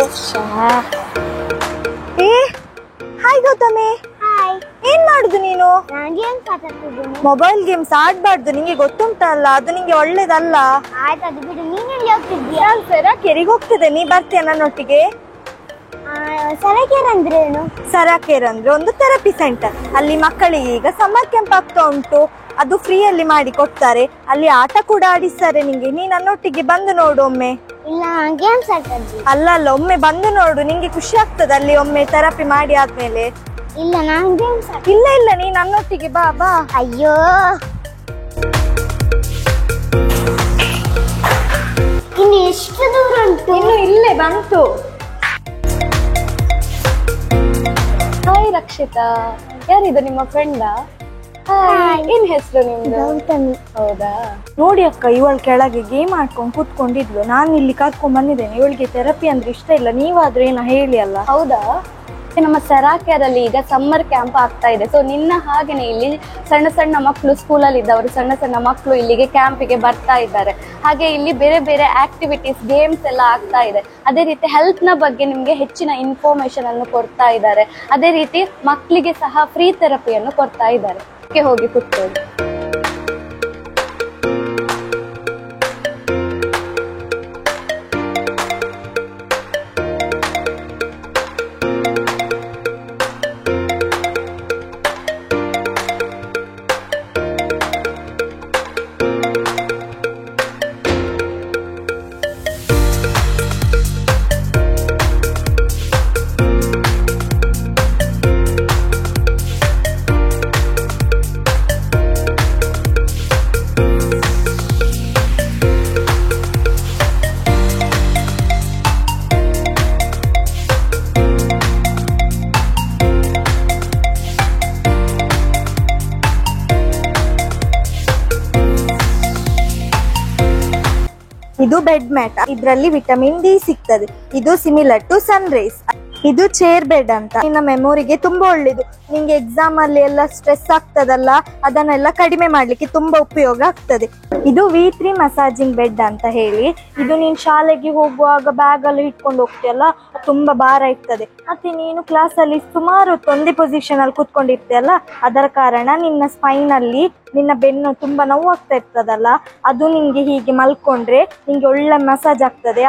ಏ ಹಾಯ್ ಗೌತಮಿ. ಏನ್ ಮಾಡುದು ನೀನು? ಮೊಬೈಲ್ ಗೇಮ್ಸ್ ಆಡ್ಬಾರ್ದು, ನಿಂಗೆ ಗೊತ್ತುಂಟಲ್ಲ, ಅದು ನಿಂಗೆ ಒಳ್ಳೇದಲ್ಲ. ಕೆರೆಗೆ ಹೋಗ್ತದೆ, ನೀ ಬರ್ತೀಯ ನನ್ನೊಟ್ಟಿಗೆ? ಸರಕೇರ್ ಅಂದ್ರೆ ಏನು? ಸರಕೇರ್ ಅಂದ್ರೆ ಒಂದು ಥೆರಪಿ ಸೆಂಟರ್. ಅಲ್ಲಿ ಮಕ್ಕಳಿಗೆ ಈಗ ಸಮ್ಮರ್ ಕ್ಯಾಂಪ್ ಆಗ್ತಾ ಉಂಟು, ಅದು ಫ್ರೀಯಲ್ಲಿ ಮಾಡಿ ಕೊಡ್ತಾರೆ. ಅಲ್ಲಿ ಆಟ ಕೂಡ ಆಡಿಸ್ತಾರೆ ನಿಂಗೆ. ನೀ ನನ್ನೊಟ್ಟಿಗೆ ಬಂದು ನೋಡು ಒಮ್ಮೆ. ಇಲ್ಲ, ಗೇಮ್ಸ್ ಆಡ್ತಿದ್ವಿ. ಅಲ್ಲ ಒಮ್ಮೆ ಬಂದು ನೋಡು, ನಿಂಗೆ ಖುಷಿ ಆಗ್ತದೆ ಅಲ್ಲಿ ಒಮ್ಮೆ ಥೆರಪಿ ಮಾಡಿ ಆದ್ಮೇಲೆ. ಇಲ್ಲ, ನಾನು ಗೇಮ್ಸ್ ಇಲ್ಲ ಇಲ್ಲ, ನೀ ನನ್ನೊಟ್ಟಿಗೆ ಬಾ ಬಾ. ಅಯ್ಯೋ, ಇನ್ನು ಎಷ್ಟು ದೂರ ಉಂಟು? ಇನ್ನು ಇಲ್ಲೇ ಬಂತು. ಹಾಯ್ ರಕ್ಷಿತಾ, ಯಾರಿದು ನಿಮ್ಮ ಫ್ರೆಂಡಾ? ಏನ್ ಹೆಸರು ನಿಮ್ದು? ಗೌತಮಿ. ಹೌದಾ? ನೋಡಿ ಅಕ್ಕ, ಇವಳು ಕೆಳಗೆ ಗೇಮ್ ಆಡ್ಕೊಂಡು ಕೂತ್ಕೊಂಡಿದ್ಲು, ನಾನು ಇಲ್ಲಿ ಕರ್ಕೊಂಡ್ ಬಂದಿದ್ದೇನೆ. ಇವಳಿಗೆ ಥೆರಪಿ ಅಂದ್ರೆ ಇಷ್ಟ ಇಲ್ಲ, ನೀವಾದ್ರೂ ಏನೋ ಹೇಳಿ ಅಲ್ಲ. ಹೌದಾ? ನಮ್ಮ ಸರಾಕೆಯಲ್ಲಿ ಈಗ ಸಮ್ಮರ್ ಕ್ಯಾಂಪ್ ಆಗ್ತಾ ಇದೆ. ಸೊ ನಿನ್ನ ಹಾಗೇನೆ ಇಲ್ಲಿ ಸಣ್ಣ ಸಣ್ಣ ಮಕ್ಕಳು, ಸ್ಕೂಲಲ್ಲಿ ಇದ್ದವರು ಸಣ್ಣ ಸಣ್ಣ ಮಕ್ಕಳು ಇಲ್ಲಿಗೆ ಕ್ಯಾಂಪಿಗೆ ಬರ್ತಾ ಇದ್ದಾರೆ. ಹಾಗೆ ಇಲ್ಲಿ ಬೇರೆ ಬೇರೆ ಆಕ್ಟಿವಿಟೀಸ್, ಗೇಮ್ಸ್ ಎಲ್ಲ ಆಗ್ತಾ ಇದೆ. ಅದೇ ರೀತಿ ಹೆಲ್ತ್ ನ ಬಗ್ಗೆ ನಿಮ್ಗೆ ಹೆಚ್ಚಿನ ಇನ್ಫಾರ್ಮೇಶನ್ ಅನ್ನು ಕೊಡ್ತಾ ಇದ್ದಾರೆ. ಅದೇ ರೀತಿ ಮಕ್ಕಳಿಗೆ ಸಹ ಫ್ರೀ ಥೆರಪಿಯನ್ನು ಕೊಡ್ತಾ ಇದ್ದಾರೆ. ಹೋಗಿ ಕೂತ್ಕೊಳ್ಳಿ. ಇದು ಬೆಡ್ ಮ್ಯಾಟ್, ಇದರಲ್ಲಿ ವಿಟಮಿನ್ ಡಿ ಸಿಗ್ತದೆ. ಇದು ಸಿಮಿಲರ್ ಟು ಸನ್ ರೈಸ್. ಇದು ಚೇರ್ ಬೆಡ್ ಅಂತ, ನಿನ್ನ ಮೆಮೊರಿಗೆ ತುಂಬಾ ಒಳ್ಳೇದು. ನಿಂಗೆ ಎಕ್ಸಾಮ್ ಅಲ್ಲಿ ಎಲ್ಲ ಸ್ಟ್ರೆಸ್ ಆಗ್ತದಲ್ಲ, ಅದನ್ನೆಲ್ಲ ಕಡಿಮೆ ಮಾಡ್ಲಿಕ್ಕೆ ತುಂಬಾ ಉಪಯೋಗ ಆಗ್ತದೆ. ಇದು V3 ಮಸಾಜಿಂಗ್ ಬೆಡ್ ಅಂತ ಹೇಳಿ, ಇದು ನೀನ್ ಶಾಲೆಗೆ ಹೋಗುವಾಗ ಬ್ಯಾಗ್ ಅಲ್ಲಿ ಇಟ್ಕೊಂಡು ಹೋಗ್ತೀಯಲ್ಲ, ತುಂಬಾ ಭಾರ ಇರ್ತದೆ. ಮತ್ತೆ ನೀನು ಕ್ಲಾಸ್ ಅಲ್ಲಿ ಸುಮಾರು ಒಂದೇ ಪೊಸಿಷನ್ ಅಲ್ಲಿ ಕೂತ್ಕೊಂಡಿರ್ತೀಯಲ್ಲ, ಅದರ ಕಾರಣ ನಿನ್ನ ಸ್ಪೈನ್ ಅಲ್ಲಿ ನಿನ್ನ ಬೆನ್ನು ತುಂಬಾ ನೋವಾಗ್ತಾ ಇರ್ತದಲ್ಲ, ಅದು ನಿಂಗೆ ಹೀಗೆ ಮಲ್ಕೊಂಡ್ರೆ ನಿಂಗೆ ಒಳ್ಳೆ ಮಸಾಜ್ ಆಗ್ತದೆ.